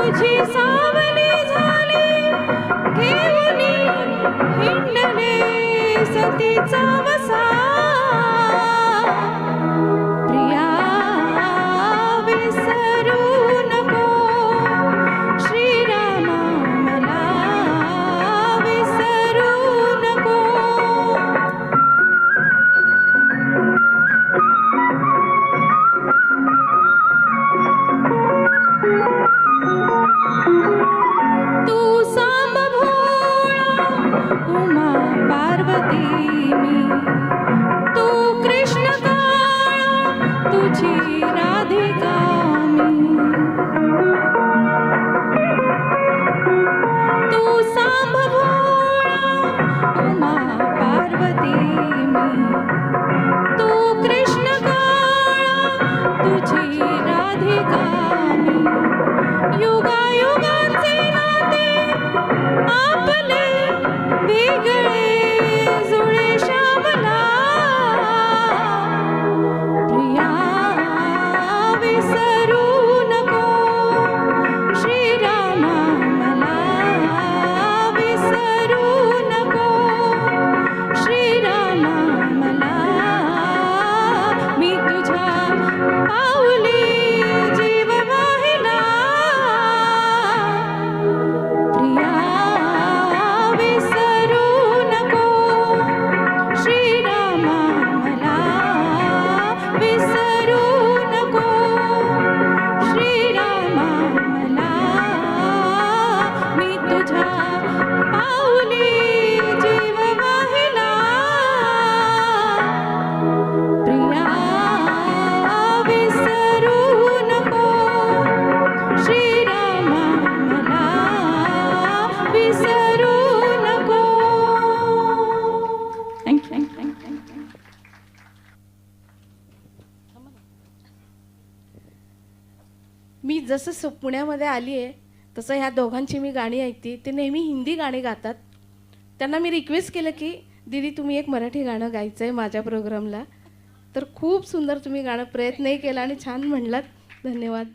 तुझी सावली झाली घेऊनी हिंडले सतीचा वसा प्रिया विसरू नको श्रीरामा मला विसरू नको. तू सांब भोळा उमा पार्वती मी तू कृष्ण काळा तुझी राधिका मी. तू सांब भोळा उमा पार्वती मी तू कृष्ण काळा तुझी राधिका मी. युगायुगांचे नाते आपले वेगळे जुळे श्यामला प्रिया विसरू नको श्रीरामा मला विसरू नको श्रीरामा मला. मी तुझ्या पाऊली जीव वाहिला प्रिया विसरू नको श्रीरामा मला विसरू नको श्रीरामा मला. मी तुझ्या पाऊली जीव वाहिला प्रिया विसरू नको श्रीरामा मला विसरू नको. थँक्यू. मी जसं पुण्यामध्ये आली आहे तसं ह्या दोघांची मी गाणी ऐकते. ते नेहमी हिंदी गाणी गातात. त्यांना मी रिक्वेस्ट केलं की दीदी तुम्ही एक मराठी गाणं गायचं आहे माझ्या प्रोग्रामला. तर खूप सुंदर तुम्ही गाणं प्रयत्नही केला आणि छान म्हणलात. धन्यवाद.